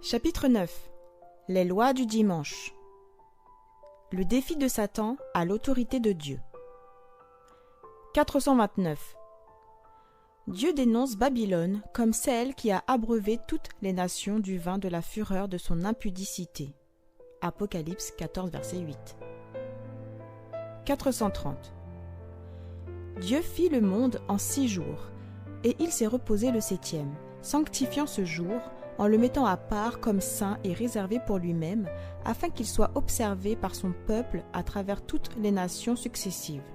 Chapitre 9. Les lois du dimanche. Le défi de Satan à l'autorité de Dieu. 429. Dieu dénonce Babylone comme celle qui a abreuvé toutes les nations du vin de la fureur de son impudicité. Apocalypse 14, verset 8. 430. Dieu fit le monde en 6 jours, et il s'est reposé le 7e, sanctifiant ce jour, en le mettant à part comme saint et réservé pour lui-même, afin qu'il soit observé par son peuple à travers toutes les nations successives.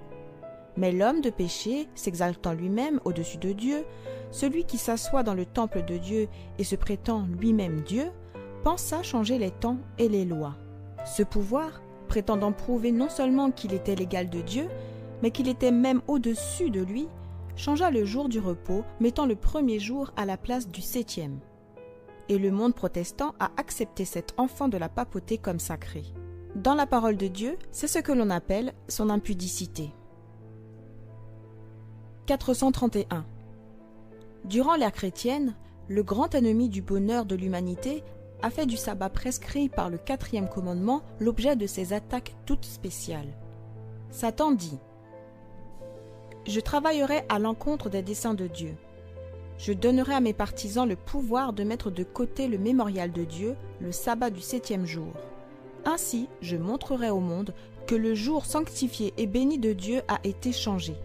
Mais l'homme de péché, s'exaltant lui-même au-dessus de Dieu, celui qui s'assoit dans le temple de Dieu et se prétend lui-même Dieu, pensa changer les temps et les lois. Ce pouvoir, prétendant prouver non seulement qu'il était l'égal de Dieu, mais qu'il était même au-dessus de lui, changea le jour du repos, mettant le premier jour à la place du 7e. Et le monde protestant a accepté cet enfant de la papauté comme sacré. Dans la parole de Dieu, c'est ce que l'on appelle son impudicité. 431. Durant l'ère chrétienne, le grand ennemi du bonheur de l'humanité a fait du sabbat prescrit par le 4e commandement l'objet de ses attaques toutes spéciales. Satan dit : « Je travaillerai à l'encontre des desseins de Dieu. Je donnerai à mes partisans le pouvoir de mettre de côté le mémorial de Dieu, le sabbat du 7e jour. Ainsi, je montrerai au monde que le jour sanctifié et béni de Dieu a été changé.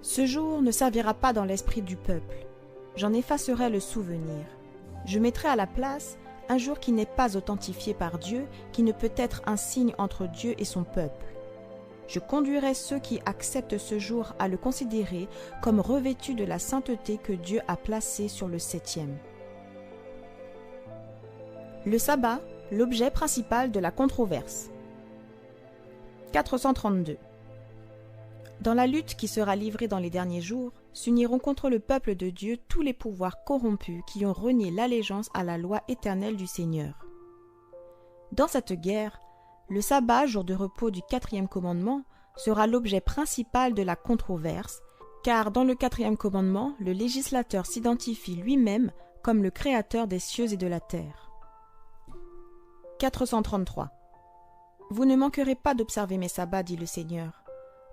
Ce jour ne servira pas dans l'esprit du peuple. J'en effacerai le souvenir. Je mettrai à la place un jour qui n'est pas authentifié par Dieu, qui ne peut être un signe entre Dieu et son peuple. Je conduirai ceux qui acceptent ce jour à le considérer comme revêtu de la sainteté que Dieu a placée sur le 7e. » Le sabbat, l'objet principal de la controverse. 432. Dans la lutte qui sera livrée dans les derniers jours, s'uniront contre le peuple de Dieu tous les pouvoirs corrompus qui ont renié l'allégeance à la loi éternelle du Seigneur. Dans cette guerre, le sabbat, jour de repos du 4e commandement, sera l'objet principal de la controverse, car dans le 4e commandement, le législateur s'identifie lui-même comme le créateur des cieux et de la terre. 433. Vous ne manquerez pas d'observer mes sabbats, dit le Seigneur,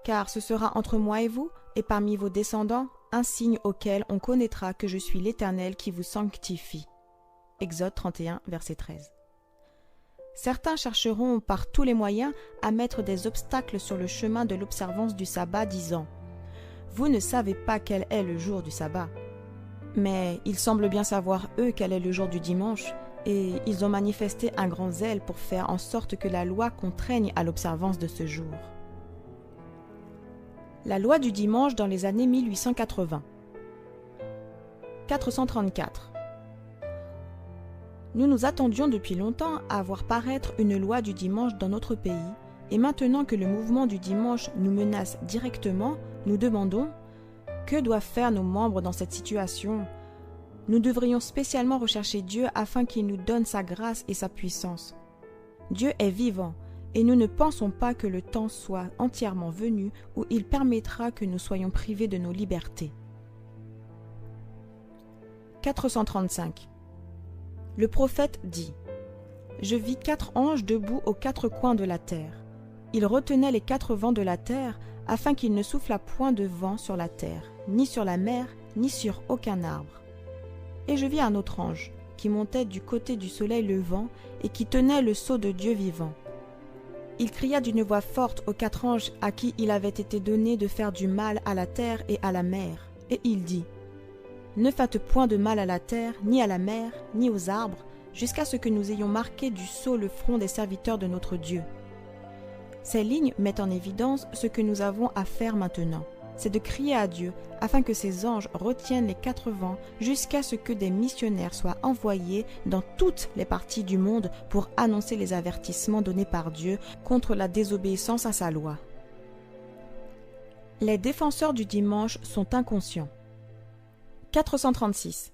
car ce sera entre moi et vous, et parmi vos descendants, un signe auquel on connaîtra que je suis l'Éternel qui vous sanctifie. Exode 31, verset 13. Certains chercheront par tous les moyens à mettre des obstacles sur le chemin de l'observance du sabbat, disant « Vous ne savez pas quel est le jour du sabbat. » Mais ils semblent bien savoir, eux, quel est le jour du dimanche, et ils ont manifesté un grand zèle pour faire en sorte que la loi contraigne à l'observance de ce jour. La loi du dimanche dans les années 1880. 434. Nous nous attendions depuis longtemps à voir paraître une loi du dimanche dans notre pays, et maintenant que le mouvement du dimanche nous menace directement, nous demandons : que doivent faire nos membres dans cette situation ? Nous devrions spécialement rechercher Dieu afin qu'il nous donne sa grâce et sa puissance. Dieu est vivant, et nous ne pensons pas que le temps soit entièrement venu où il permettra que nous soyons privés de nos libertés. 435. Le prophète dit : « Je vis 4 anges debout aux 4 coins de la terre. Ils retenaient les 4 vents de la terre, afin qu'il ne soufflât point de vent sur la terre, ni sur la mer, ni sur aucun arbre. Et je vis un autre ange, qui montait du côté du soleil levant, et qui tenait le sceau de Dieu vivant. Il cria d'une voix forte aux 4 anges à qui il avait été donné de faire du mal à la terre et à la mer, et il dit : Ne faites point de mal à la terre, ni à la mer, ni aux arbres, jusqu'à ce que nous ayons marqué du sceau le front des serviteurs de notre Dieu. Ces lignes mettent en évidence ce que nous avons à faire maintenant, c'est de crier à Dieu afin que ses anges retiennent les 4 vents jusqu'à ce que des missionnaires soient envoyés dans toutes les parties du monde pour annoncer les avertissements donnés par Dieu contre la désobéissance à sa loi. Les défenseurs du dimanche sont inconscients. 436.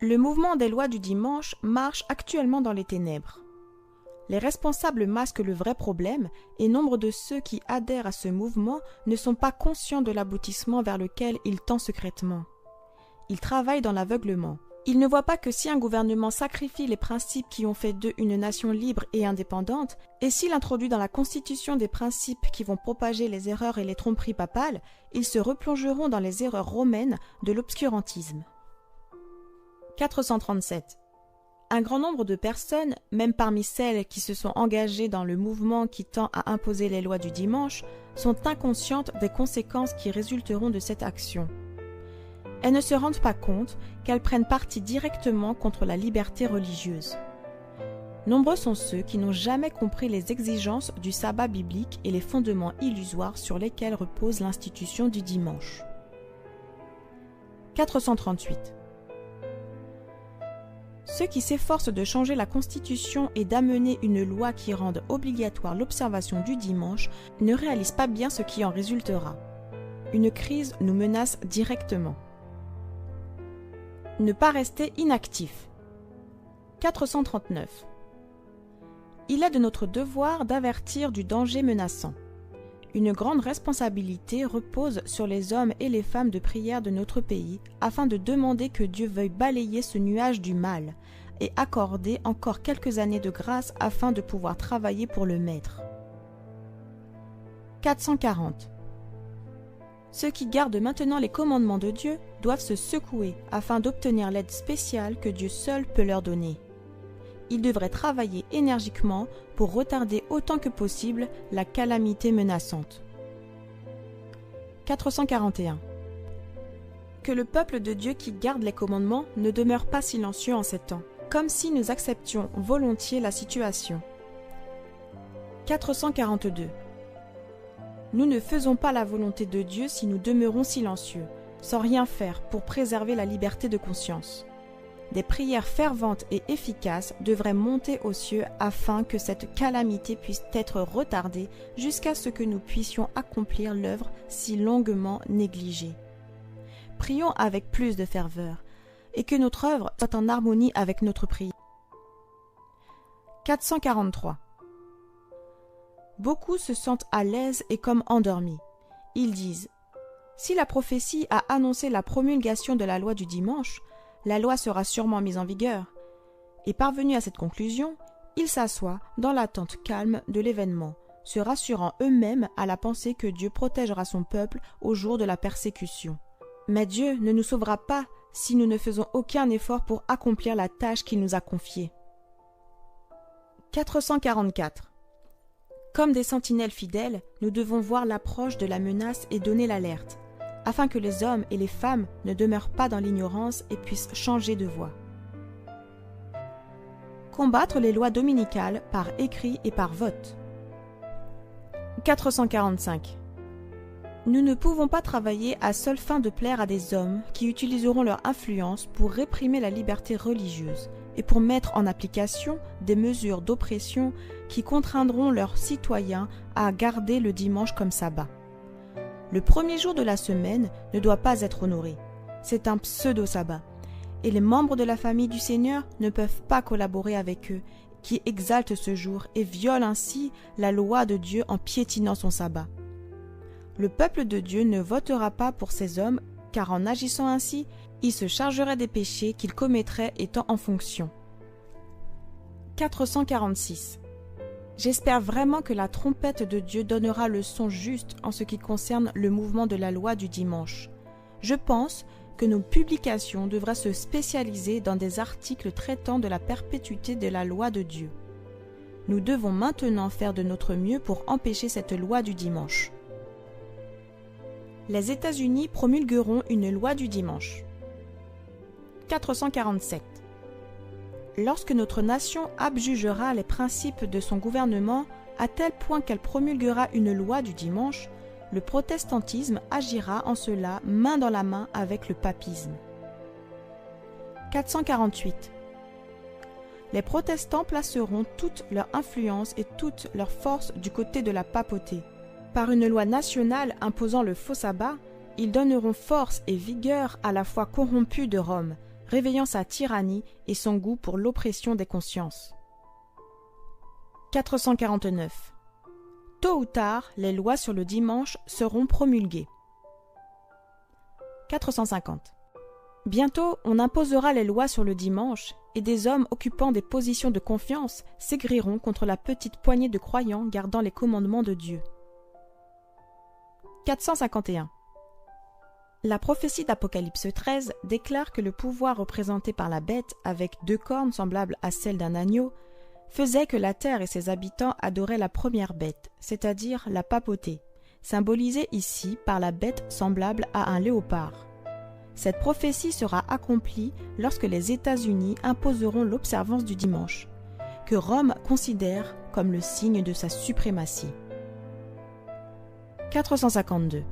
Le mouvement des lois du dimanche marche actuellement dans les ténèbres. Les responsables masquent le vrai problème et nombre de ceux qui adhèrent à ce mouvement ne sont pas conscients de l'aboutissement vers lequel ils tendent secrètement. Ils travaillent dans l'aveuglement, Ils ne voient pas que si un gouvernement sacrifie les principes qui ont fait d'eux une nation libre et indépendante, et s'il introduit dans la Constitution des principes qui vont propager les erreurs et les tromperies papales, ils se replongeront dans les erreurs romaines de l'obscurantisme. 437. Un grand nombre de personnes, même parmi celles qui se sont engagées dans le mouvement qui tend à imposer les lois du dimanche, sont inconscientes des conséquences qui résulteront de cette action. Elles ne se rendent pas compte qu'elles prennent parti directement contre la liberté religieuse. Nombreux sont ceux qui n'ont jamais compris les exigences du sabbat biblique et les fondements illusoires sur lesquels repose l'institution du dimanche. 438. Ceux qui s'efforcent de changer la Constitution et d'amener une loi qui rende obligatoire l'observation du dimanche ne réalisent pas bien ce qui en résultera. Une crise nous menace directement. Ne pas rester inactif. 439. Il est de notre devoir d'avertir du danger menaçant. Une grande responsabilité repose sur les hommes et les femmes de prière de notre pays afin de demander que Dieu veuille balayer ce nuage du mal et accorder encore quelques années de grâce afin de pouvoir travailler pour le Maître. 440. Ceux qui gardent maintenant les commandements de Dieu doivent se secouer afin d'obtenir l'aide spéciale que Dieu seul peut leur donner. Ils devraient travailler énergiquement pour retarder autant que possible la calamité menaçante. 441. Que le peuple de Dieu qui garde les commandements ne demeure pas silencieux en ces temps, comme si nous acceptions volontiers la situation. 442. Nous ne faisons pas la volonté de Dieu si nous demeurons silencieux, sans rien faire pour préserver la liberté de conscience. Des prières ferventes et efficaces devraient monter aux cieux afin que cette calamité puisse être retardée jusqu'à ce que nous puissions accomplir l'œuvre si longuement négligée. Prions avec plus de ferveur, et que notre œuvre soit en harmonie avec notre prière. 443. Beaucoup se sentent à l'aise et comme endormis. Ils disent « Si la prophétie a annoncé la promulgation de la loi du dimanche, la loi sera sûrement mise en vigueur. » Et parvenus à cette conclusion, ils s'assoient dans l'attente calme de l'événement, se rassurant eux-mêmes à la pensée que Dieu protégera son peuple au jour de la persécution. Mais Dieu ne nous sauvera pas si nous ne faisons aucun effort pour accomplir la tâche qu'il nous a confiée. 444. Comme des sentinelles fidèles, nous devons voir l'approche de la menace et donner l'alerte, afin que les hommes et les femmes ne demeurent pas dans l'ignorance et puissent changer de voie. Combattre les lois dominicales par écrit et par vote. 445. Nous ne pouvons pas travailler à seule fin de plaire à des hommes qui utiliseront leur influence pour réprimer la liberté religieuse et pour mettre en application des mesures d'oppression qui contraindront leurs citoyens à garder le dimanche comme sabbat. Le premier jour de la semaine ne doit pas être honoré. C'est un pseudo-sabbat. Et les membres de la famille du Seigneur ne peuvent pas collaborer avec eux, qui exaltent ce jour et violent ainsi la loi de Dieu en piétinant son sabbat. Le peuple de Dieu ne votera pas pour ces hommes, car en agissant ainsi, il se chargerait des péchés qu'il commettrait étant en fonction. 446. J'espère vraiment que la trompette de Dieu donnera le son juste en ce qui concerne le mouvement de la loi du dimanche. Je pense que nos publications devraient se spécialiser dans des articles traitant de la perpétuité de la loi de Dieu. Nous devons maintenant faire de notre mieux pour empêcher cette loi du dimanche. Les États-Unis promulgueront une loi du dimanche. 447. Lorsque notre nation abjugera les principes de son gouvernement à tel point qu'elle promulguera une loi du dimanche, le protestantisme agira en cela main dans la main avec le papisme. 448. Les protestants placeront toute leur influence et toute leur force du côté de la papauté. Par une loi nationale imposant le faux sabbat, ils donneront force et vigueur à la foi corrompue de Rome, réveillant sa tyrannie et son goût pour l'oppression des consciences. 449. Tôt ou tard, les lois sur le dimanche seront promulguées. 450. Bientôt, on imposera les lois sur le dimanche, et des hommes occupant des positions de confiance s'aigriront contre la petite poignée de croyants gardant les commandements de Dieu. 451. La prophétie d'Apocalypse 13 déclare que le pouvoir représenté par la bête, avec 2 cornes semblables à celles d'un agneau, faisait que la terre et ses habitants adoraient la première bête, c'est-à-dire la papauté, symbolisée ici par la bête semblable à un léopard. Cette prophétie sera accomplie lorsque les États-Unis imposeront l'observance du dimanche, que Rome considère comme le signe de sa suprématie. 452.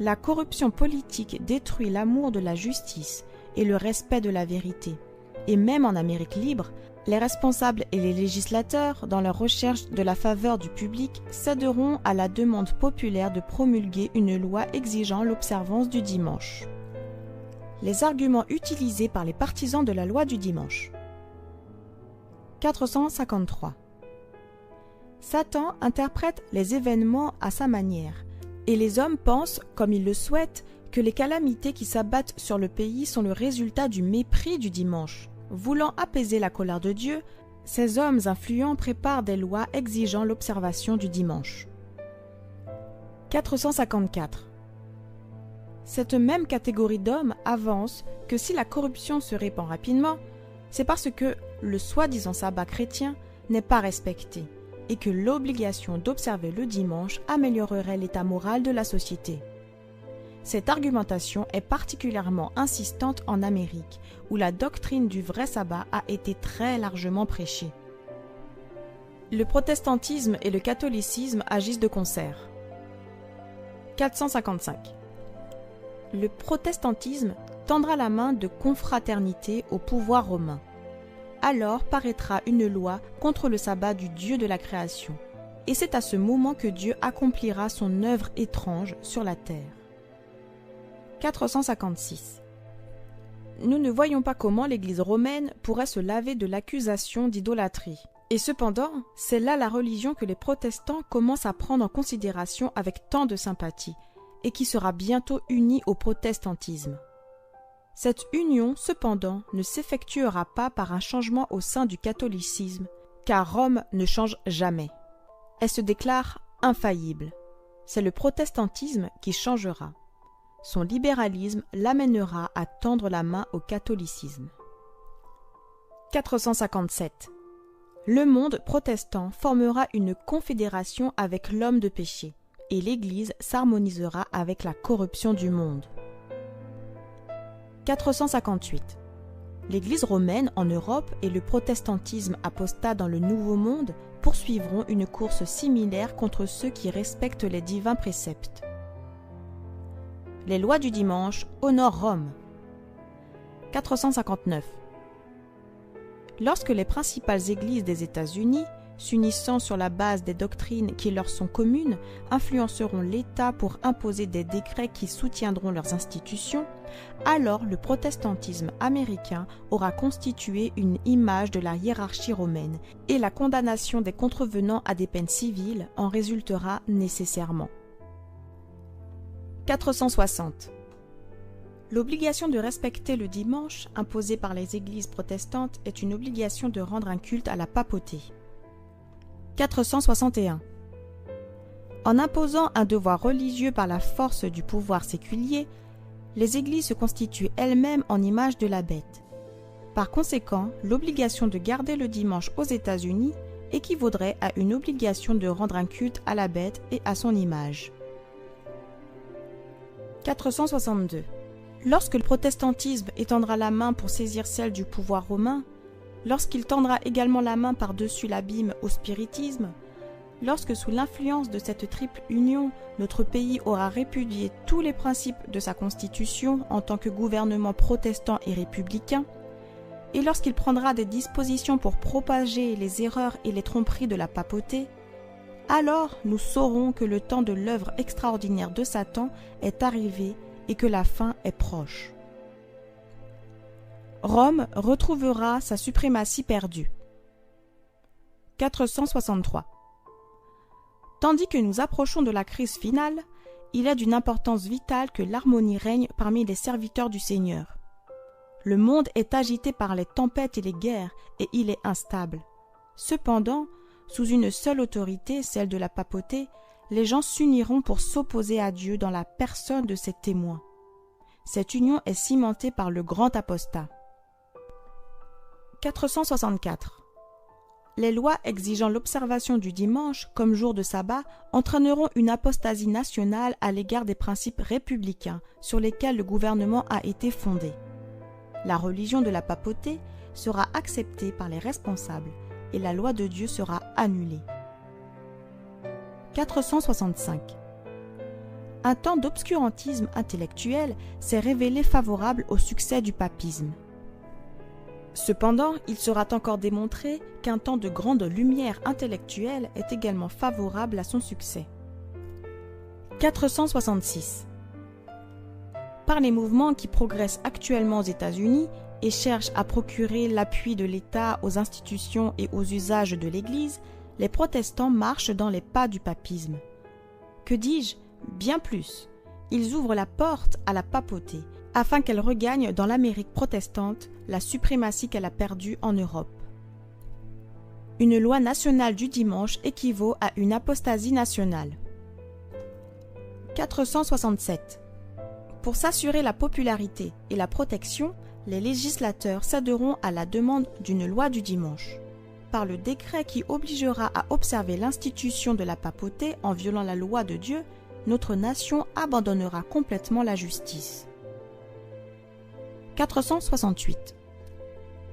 La corruption politique détruit l'amour de la justice et le respect de la vérité, et même en Amérique libre, les responsables et les législateurs, dans leur recherche de la faveur du public, céderont à la demande populaire de promulguer une loi exigeant l'observance du dimanche. Les arguments utilisés par les partisans de la loi du dimanche. 453. Satan interprète les événements à sa manière, et les hommes pensent, comme ils le souhaitent, que les calamités qui s'abattent sur le pays sont le résultat du mépris du dimanche. Voulant apaiser la colère de Dieu, ces hommes influents préparent des lois exigeant l'observation du dimanche. 454. Cette même catégorie d'hommes avance que si la corruption se répand rapidement, c'est parce que le soi-disant sabbat chrétien n'est pas respecté et que l'obligation d'observer le dimanche améliorerait l'état moral de la société. Cette argumentation est particulièrement insistante en Amérique, où la doctrine du vrai sabbat a été très largement prêchée. Le protestantisme et le catholicisme agissent de concert. 455. Le protestantisme tendra la main de confraternité au pouvoir romain. Alors paraîtra une loi contre le sabbat du Dieu de la création, et c'est à ce moment que Dieu accomplira son œuvre étrange sur la terre. 456. Nous ne voyons pas comment l'Église romaine pourrait se laver de l'accusation d'idolâtrie. Et cependant, c'est là la religion que les protestants commencent à prendre en considération avec tant de sympathie, et qui sera bientôt unie au protestantisme. Cette union, cependant, ne s'effectuera pas par un changement au sein du catholicisme, car Rome ne change jamais. Elle se déclare infaillible. C'est le protestantisme qui changera. Son libéralisme l'amènera à tendre la main au catholicisme. 457. Le monde protestant formera une confédération avec l'homme de péché, et l'Église s'harmonisera avec la corruption du monde. 458. L'Église romaine en Europe et le protestantisme apostat dans le Nouveau Monde poursuivront une course similaire contre ceux qui respectent les divins préceptes. Les lois du dimanche honorent Rome. 459. Lorsque les principales églises des États-Unis, s'unissant sur la base des doctrines qui leur sont communes, influenceront l'État pour imposer des décrets qui soutiendront leurs institutions, alors le protestantisme américain aura constitué une image de la hiérarchie romaine et la condamnation des contrevenants à des peines civiles en résultera nécessairement. 460. L'obligation de respecter le dimanche, imposée par les églises protestantes, est une obligation de rendre un culte à la papauté. 461. En imposant un devoir religieux par la force du pouvoir séculier, les églises se constituent elles-mêmes en image de la bête. Par conséquent, l'obligation de garder le dimanche aux États-Unis équivaudrait à une obligation de rendre un culte à la bête et à son image. 462. Lorsque le protestantisme étendra la main pour saisir celle du pouvoir romain, lorsqu'il tendra également la main par-dessus l'abîme au spiritisme, lorsque sous l'influence de cette triple union, notre pays aura répudié tous les principes de sa constitution en tant que gouvernement protestant et républicain, et lorsqu'il prendra des dispositions pour propager les erreurs et les tromperies de la papauté, alors nous saurons que le temps de l'œuvre extraordinaire de Satan est arrivé et que la fin est proche. Rome retrouvera sa suprématie perdue. 463. Tandis que nous approchons de la crise finale, il est d'une importance vitale que l'harmonie règne parmi les serviteurs du Seigneur. Le monde est agité par les tempêtes et les guerres, et il est instable. Cependant, sous une seule autorité, celle de la papauté, les gens s'uniront pour s'opposer à Dieu dans la personne de ses témoins. Cette union est cimentée par le grand apostat. 464. Les lois exigeant l'observation du dimanche comme jour de sabbat entraîneront une apostasie nationale à l'égard des principes républicains sur lesquels le gouvernement a été fondé. La religion de la papauté sera acceptée par les responsables et la loi de Dieu sera annulée. 465. Un temps d'obscurantisme intellectuel s'est révélé favorable au succès du papisme. Cependant, il sera encore démontré qu'un temps de grande lumière intellectuelle est également favorable à son succès. 466. Par les mouvements qui progressent actuellement aux États-Unis et cherchent à procurer l'appui de l'État aux institutions et aux usages de l'Église, les protestants marchent dans les pas du papisme. Que dis-je? Bien plus. Ils ouvrent la porte à la papauté, afin qu'elle regagne dans l'Amérique protestante la suprématie qu'elle a perdue en Europe. Une loi nationale du dimanche équivaut à une apostasie nationale. 467. Pour s'assurer la popularité et la protection, les législateurs céderont à la demande d'une loi du dimanche. Par le décret qui obligera à observer l'institution de la papauté en violant la loi de Dieu, notre nation abandonnera complètement la justice. 468.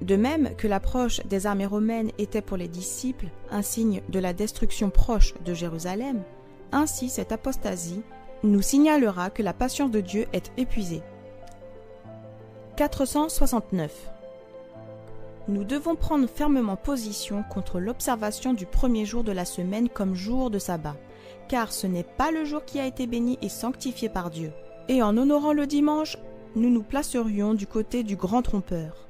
De même que l'approche des armées romaines était pour les disciples un signe de la destruction proche de Jérusalem, ainsi cette apostasie nous signalera que la patience de Dieu est épuisée. 469. Nous devons prendre fermement position contre l'observation du premier jour de la semaine comme jour de sabbat, car ce n'est pas le jour qui a été béni et sanctifié par Dieu. Et en honorant le dimanche, nous nous placerions du côté du grand trompeur.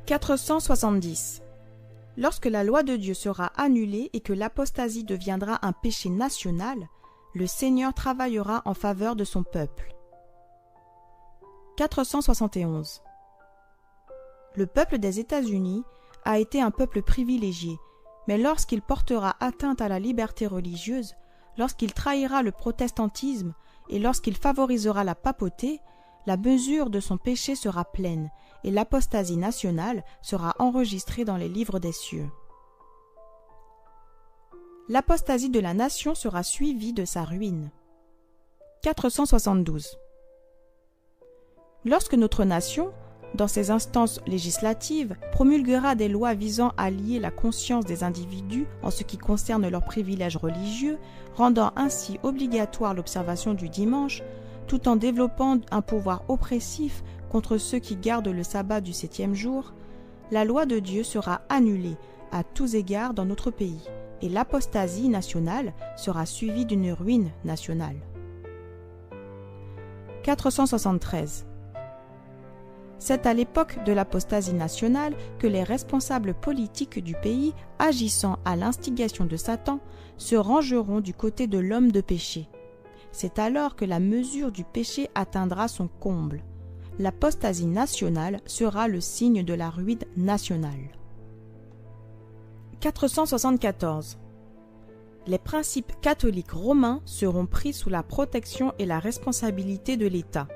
470. Lorsque la loi de Dieu sera annulée et que l'apostasie deviendra un péché national, le Seigneur travaillera en faveur de son peuple. 471. Le peuple des États-Unis a été un peuple privilégié, mais lorsqu'il portera atteinte à la liberté religieuse, lorsqu'il trahira le protestantisme et lorsqu'il favorisera la papauté, la mesure de son péché sera pleine et l'apostasie nationale sera enregistrée dans les livres des cieux. L'apostasie de la nation sera suivie de sa ruine. 472. Lorsque notre nation, dans ses instances législatives, promulguera des lois visant à lier la conscience des individus en ce qui concerne leurs privilèges religieux, rendant ainsi obligatoire l'observation du dimanche, tout en développant un pouvoir oppressif contre ceux qui gardent le sabbat du 7e jour, la loi de Dieu sera annulée à tous égards dans notre pays, et l'apostasie nationale sera suivie d'une ruine nationale. 473. C'est à l'époque de l'apostasie nationale que les responsables politiques du pays, agissant à l'instigation de Satan, se rangeront du côté de l'homme de péché. C'est alors que la mesure du péché atteindra son comble. L'apostasie nationale sera le signe de la ruine nationale. 474. Les principes catholiques romains seront pris sous la protection et la responsabilité de l'État.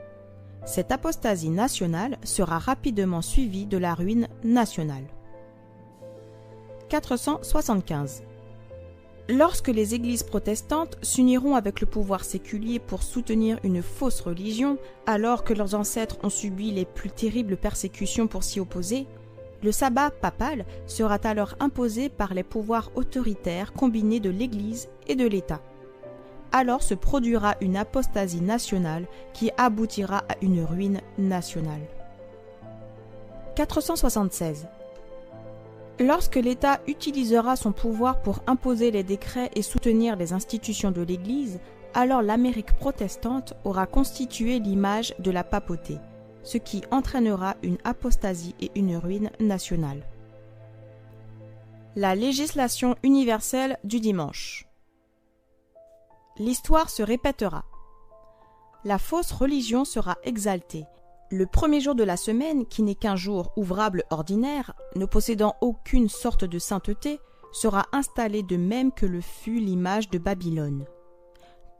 Cette apostasie nationale sera rapidement suivie de la ruine nationale. 475. Lorsque les églises protestantes s'uniront avec le pouvoir séculier pour soutenir une fausse religion, alors que leurs ancêtres ont subi les plus terribles persécutions pour s'y opposer, le sabbat papal sera alors imposé par les pouvoirs autoritaires combinés de l'Église et de l'État. Alors se produira une apostasie nationale qui aboutira à une ruine nationale. 476. Lorsque l'État utilisera son pouvoir pour imposer les décrets et soutenir les institutions de l'Église, alors l'Amérique protestante aura constitué l'image de la papauté, ce qui entraînera une apostasie et une ruine nationale. La législation universelle du dimanche. L'histoire se répétera. La fausse religion sera exaltée. Le premier jour de la semaine, qui n'est qu'un jour ouvrable ordinaire, ne possédant aucune sorte de sainteté, sera installé de même que le fut l'image de Babylone.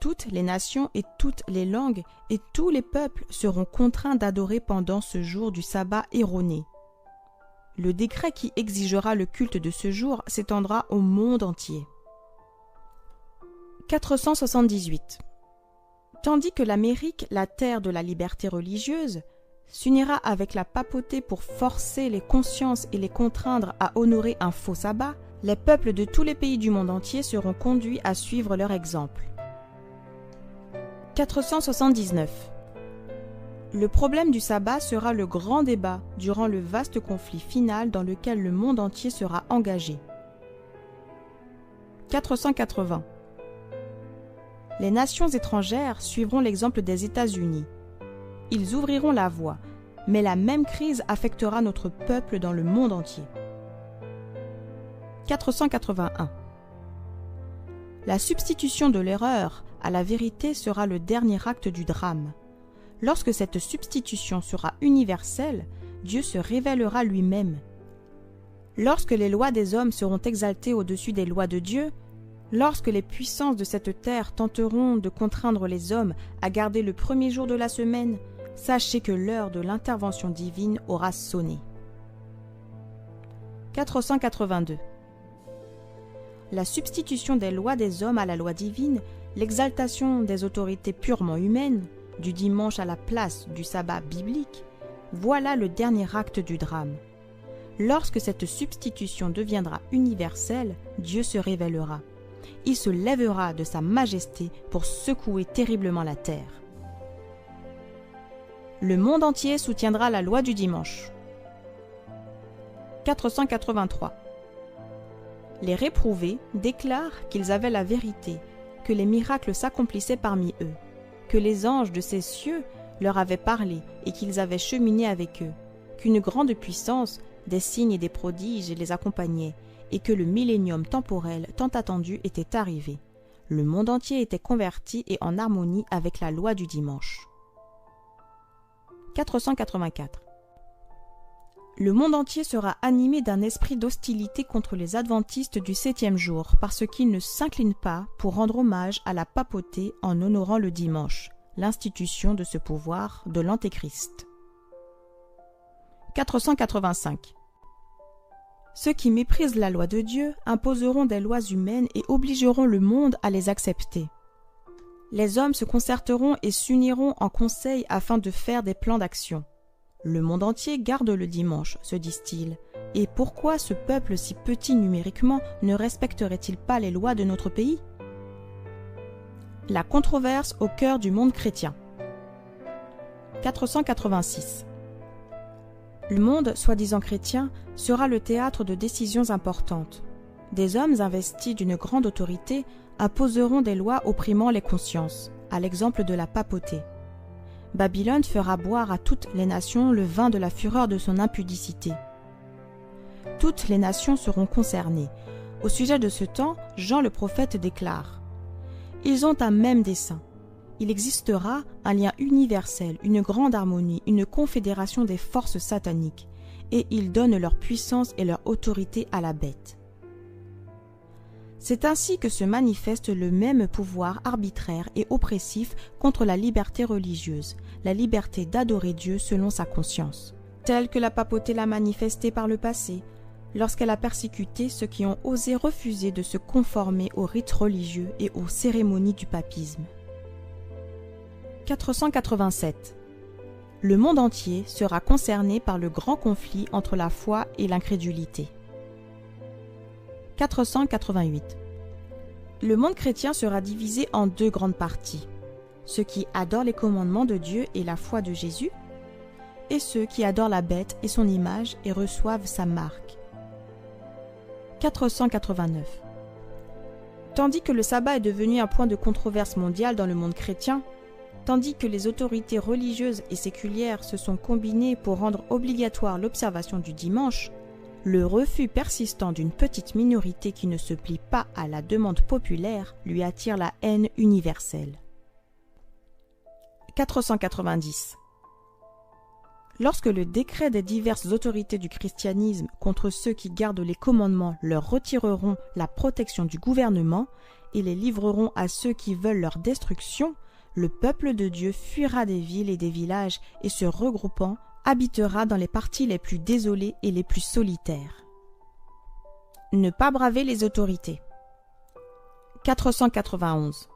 Toutes les nations et toutes les langues et tous les peuples seront contraints d'adorer pendant ce jour du sabbat erroné. Le décret qui exigera le culte de ce jour s'étendra au monde entier. 478. Tandis que l'Amérique, la terre de la liberté religieuse, s'unira avec la papauté pour forcer les consciences et les contraindre à honorer un faux sabbat, les peuples de tous les pays du monde entier seront conduits à suivre leur exemple. 479. Le problème du sabbat sera le grand débat durant le vaste conflit final dans lequel le monde entier sera engagé. 480. Les nations étrangères suivront l'exemple des États-Unis. Ils ouvriront la voie, mais la même crise affectera notre peuple dans le monde entier. 481. La substitution de l'erreur à la vérité sera le dernier acte du drame. Lorsque cette substitution sera universelle, Dieu se révélera lui-même. Lorsque les lois des hommes seront exaltées au-dessus des lois de Dieu, lorsque les puissances de cette terre tenteront de contraindre les hommes à garder le premier jour de la semaine, sachez que l'heure de l'intervention divine aura sonné. 482. La substitution des lois des hommes à la loi divine, l'exaltation des autorités purement humaines, du dimanche à la place du sabbat biblique, voilà le dernier acte du drame. Lorsque cette substitution deviendra universelle, Dieu se révélera. Il se lèvera de sa majesté pour secouer terriblement la terre. Le monde entier soutiendra la loi du dimanche. 483. Les réprouvés déclarent qu'ils avaient la vérité, que les miracles s'accomplissaient parmi eux, que les anges de ces cieux leur avaient parlé et qu'ils avaient cheminé avec eux, qu'une grande puissance, des signes et des prodiges les accompagnait, et que le millénium temporel tant attendu était arrivé. Le monde entier était converti et en harmonie avec la loi du dimanche. 484. Le monde entier sera animé d'un esprit d'hostilité contre les adventistes du 7e jour, parce qu'ils ne s'inclinent pas pour rendre hommage à la papauté en honorant le dimanche, l'institution de ce pouvoir de l'Antéchrist. 485. Ceux qui méprisent la loi de Dieu imposeront des lois humaines et obligeront le monde à les accepter. Les hommes se concerteront et s'uniront en conseil afin de faire des plans d'action. Le monde entier garde le dimanche, se disent-ils. Et pourquoi ce peuple si petit numériquement ne respecterait-il pas les lois de notre pays? La controverse au cœur du monde chrétien. 486. Le monde, soi-disant chrétien, sera le théâtre de décisions importantes. Des hommes investis d'une grande autorité imposeront des lois opprimant les consciences, à l'exemple de la papauté. Babylone fera boire à toutes les nations le vin de la fureur de son impudicité. Toutes les nations seront concernées. Au sujet de ce temps, Jean le prophète déclare « Ils ont un même dessein. Il existera un lien universel, une grande harmonie, une confédération des forces sataniques, et ils donnent leur puissance et leur autorité à la bête. » C'est ainsi que se manifeste le même pouvoir arbitraire et oppressif contre la liberté religieuse, la liberté d'adorer Dieu selon sa conscience, telle que la papauté l'a manifestée par le passé, lorsqu'elle a persécuté ceux qui ont osé refuser de se conformer aux rites religieux et aux cérémonies du papisme. 487. Le monde entier sera concerné par le grand conflit entre la foi et l'incrédulité. 488. Le monde chrétien sera divisé en deux grandes parties, ceux qui adorent les commandements de Dieu et la foi de Jésus, et ceux qui adorent la bête et son image et reçoivent sa marque. 489. Tandis que le sabbat est devenu un point de controverse mondiale dans le monde chrétien, tandis que les autorités religieuses et séculières se sont combinées pour rendre obligatoire l'observation du dimanche, le refus persistant d'une petite minorité qui ne se plie pas à la demande populaire lui attire la haine universelle. 490. Lorsque le décret des diverses autorités du christianisme contre ceux qui gardent les commandements leur retireront la protection du gouvernement et les livreront à ceux qui veulent leur destruction, le peuple de Dieu fuira des villes et des villages et se regroupant, habitera dans les parties les plus désolées et les plus solitaires. Ne pas braver les autorités. 491.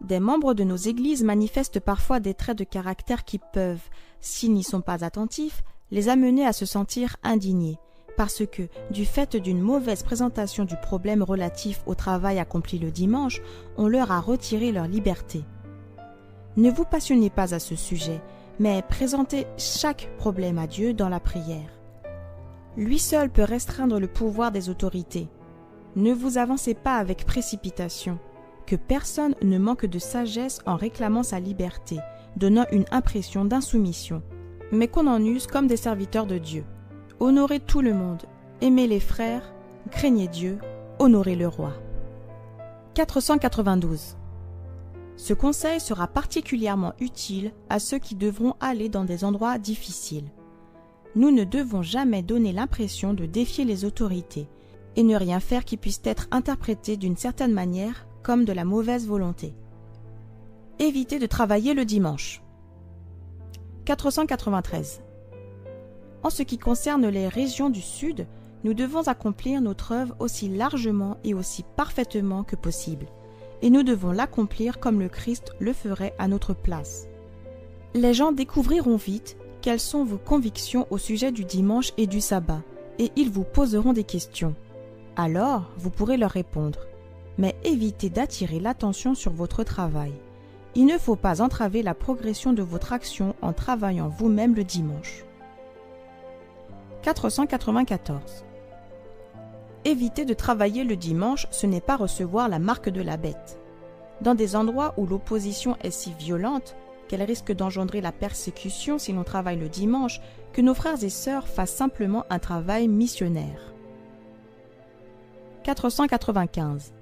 Des membres de nos églises manifestent parfois des traits de caractère qui peuvent, s'ils n'y sont pas attentifs, les amener à se sentir indignés, parce que, du fait d'une mauvaise présentation du problème relatif au travail accompli le dimanche, on leur a retiré leur liberté. Ne vous passionnez pas à ce sujet, mais présentez chaque problème à Dieu dans la prière. Lui seul peut restreindre le pouvoir des autorités. Ne vous avancez pas avec précipitation. Que personne ne manque de sagesse en réclamant sa liberté, donnant une impression d'insoumission, mais qu'on en use comme des serviteurs de Dieu. Honorez tout le monde, aimez les frères, craignez Dieu, honorez le roi. 492. Ce conseil sera particulièrement utile à ceux qui devront aller dans des endroits difficiles. Nous ne devons jamais donner l'impression de défier les autorités et ne rien faire qui puisse être interprété d'une certaine manière comme de la mauvaise volonté. Évitez de travailler le dimanche. 493. En ce qui concerne les régions du Sud, nous devons accomplir notre œuvre aussi largement et aussi parfaitement que possible, et nous devons l'accomplir comme le Christ le ferait à notre place. Les gens découvriront vite quelles sont vos convictions au sujet du dimanche et du sabbat, et ils vous poseront des questions. Alors, vous pourrez leur répondre. Mais évitez d'attirer l'attention sur votre travail. Il ne faut pas entraver la progression de votre action en travaillant vous-même le dimanche. 494. Éviter de travailler le dimanche, ce n'est pas recevoir la marque de la bête. Dans des endroits où l'opposition est si violente qu'elle risque d'engendrer la persécution si l'on travaille le dimanche, que nos frères et sœurs fassent simplement un travail missionnaire. 495.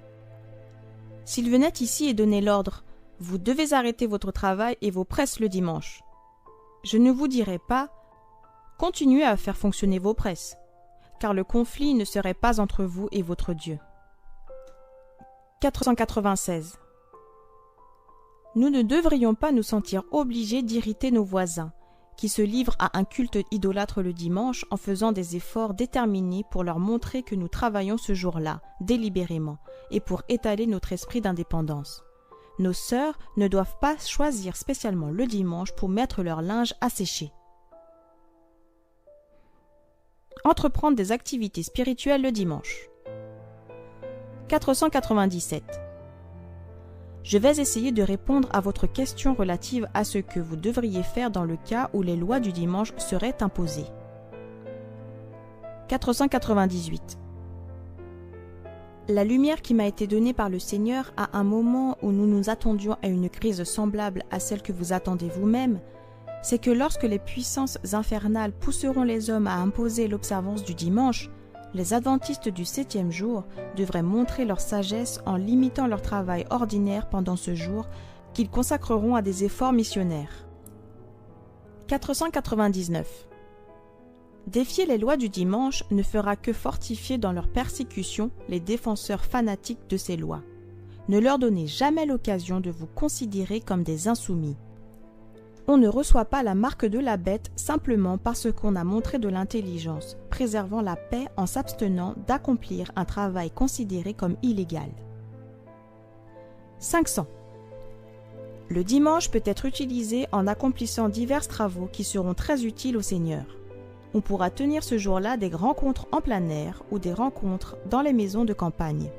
S'ils venaient ici et donnaient l'ordre, vous devez arrêter votre travail et vos presses le dimanche. Je ne vous dirai pas, continuez à faire fonctionner vos presses, car le conflit ne serait pas entre vous et votre Dieu. 496. Nous ne devrions pas nous sentir obligés d'irriter nos voisins, qui se livrent à un culte idolâtre le dimanche en faisant des efforts déterminés pour leur montrer que nous travaillons ce jour-là, délibérément, et pour étaler notre esprit d'indépendance. Nos sœurs ne doivent pas choisir spécialement le dimanche pour mettre leur linge à sécher. Entreprendre des activités spirituelles le dimanche. 497. Je vais essayer de répondre à votre question relative à ce que vous devriez faire dans le cas où les lois du dimanche seraient imposées. 498. La lumière qui m'a été donnée par le Seigneur à un moment où nous nous attendions à une crise semblable à celle que vous attendez vous-même, c'est que lorsque les puissances infernales pousseront les hommes à imposer l'observance du dimanche, les adventistes du 7e jour devraient montrer leur sagesse en limitant leur travail ordinaire pendant ce jour qu'ils consacreront à des efforts missionnaires. 499. Défier les lois du dimanche ne fera que fortifier dans leur persécution les défenseurs fanatiques de ces lois. Ne leur donnez jamais l'occasion de vous considérer comme des insoumis. On ne reçoit pas la marque de la bête simplement parce qu'on a montré de l'intelligence, préservant la paix en s'abstenant d'accomplir un travail considéré comme illégal. 500. Le dimanche peut être utilisé en accomplissant divers travaux qui seront très utiles au Seigneur. On pourra tenir ce jour-là des rencontres en plein air ou des rencontres dans les maisons de campagne.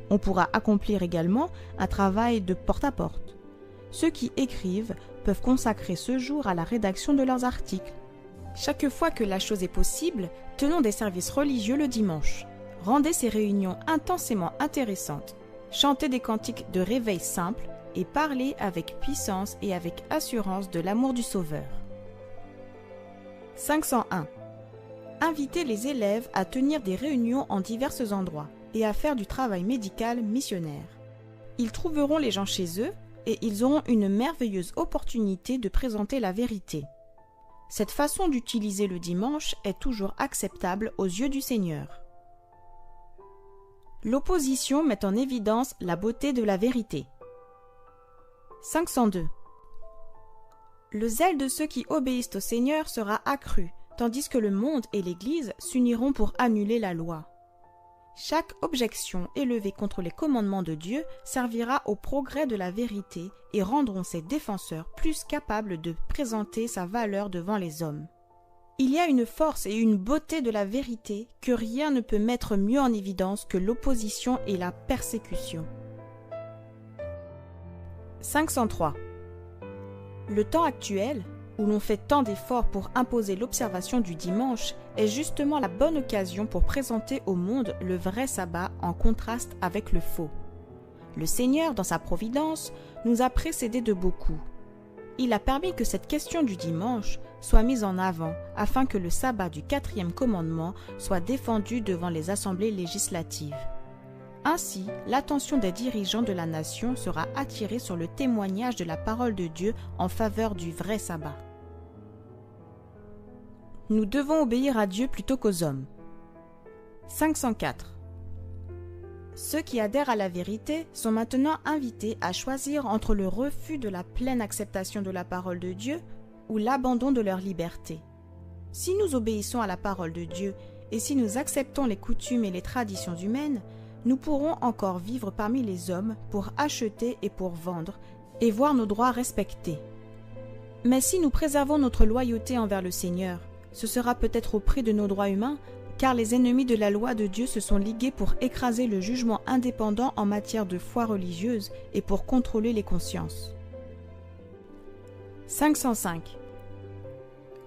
On pourra accomplir également un travail de porte-à-porte. Ceux qui écrivent peuvent consacrer ce jour à la rédaction de leurs articles. Chaque fois que la chose est possible, tenons des services religieux le dimanche. Rendez ces réunions intensément intéressantes. Chantez des cantiques de réveil simples et parlez avec puissance et avec assurance de l'amour du Sauveur. 501. Invitez les élèves à tenir des réunions en divers endroits et à faire du travail médical missionnaire. Ils trouveront les gens chez eux, et ils auront une merveilleuse opportunité de présenter la vérité. Cette façon d'utiliser le dimanche est toujours acceptable aux yeux du Seigneur. L'opposition met en évidence la beauté de la vérité. 502. Le zèle de ceux qui obéissent au Seigneur sera accru, tandis que le monde et l'Église s'uniront pour annuler la loi. Chaque objection élevée contre les commandements de Dieu servira au progrès de la vérité et rendront ses défenseurs plus capables de présenter sa valeur devant les hommes. Il y a une force et une beauté de la vérité que rien ne peut mettre mieux en évidence que l'opposition et la persécution. 503. Le temps actuel, où l'on fait tant d'efforts pour imposer l'observation du dimanche, est justement la bonne occasion pour présenter au monde le vrai sabbat en contraste avec le faux. Le Seigneur, dans sa providence, nous a précédés de beaucoup. Il a permis que cette question du dimanche soit mise en avant afin que le sabbat du 4e commandement soit défendu devant les assemblées législatives. Ainsi, l'attention des dirigeants de la nation sera attirée sur le témoignage de la parole de Dieu en faveur du vrai sabbat. Nous devons obéir à Dieu plutôt qu'aux hommes. 504. Ceux qui adhèrent à la vérité sont maintenant invités à choisir entre le refus de la pleine acceptation de la parole de Dieu ou l'abandon de leur liberté. Si nous obéissons à la parole de Dieu et si nous acceptons les coutumes et les traditions humaines, nous pourrons encore vivre parmi les hommes pour acheter et pour vendre et voir nos droits respectés. Mais si nous préservons notre loyauté envers le Seigneur, ce sera peut-être au prix de nos droits humains, car les ennemis de la loi de Dieu se sont ligués pour écraser le jugement indépendant en matière de foi religieuse et pour contrôler les consciences. 505.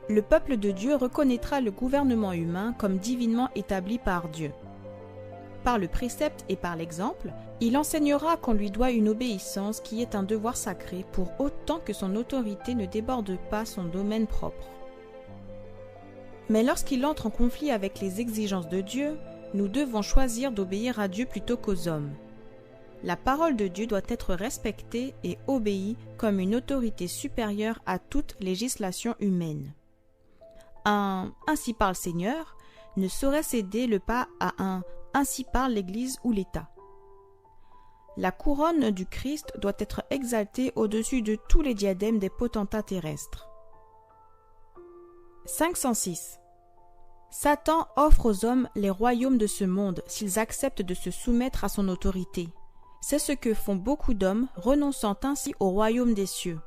Le peuple de Dieu reconnaîtra le gouvernement humain comme divinement établi par Dieu. Par le précepte et par l'exemple, il enseignera qu'on lui doit une obéissance qui est un devoir sacré pour autant que son autorité ne déborde pas son domaine propre. Mais lorsqu'il entre en conflit avec les exigences de Dieu, nous devons choisir d'obéir à Dieu plutôt qu'aux hommes. La parole de Dieu doit être respectée et obéie comme une autorité supérieure à toute législation humaine. Un « ainsi parle Seigneur » ne saurait céder le pas à un « ainsi parle l'Église ou l'État ». La couronne du Christ doit être exaltée au-dessus de tous les diadèmes des potentats terrestres. 506. Satan offre aux hommes les royaumes de ce monde s'ils acceptent de se soumettre à son autorité. C'est ce que font beaucoup d'hommes, renonçant ainsi au royaume des cieux.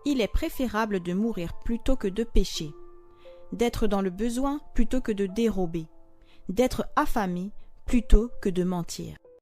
Il est préférable de mourir plutôt que de pécher, d'être dans le besoin plutôt que de dérober, d'être affamé plutôt que de mentir.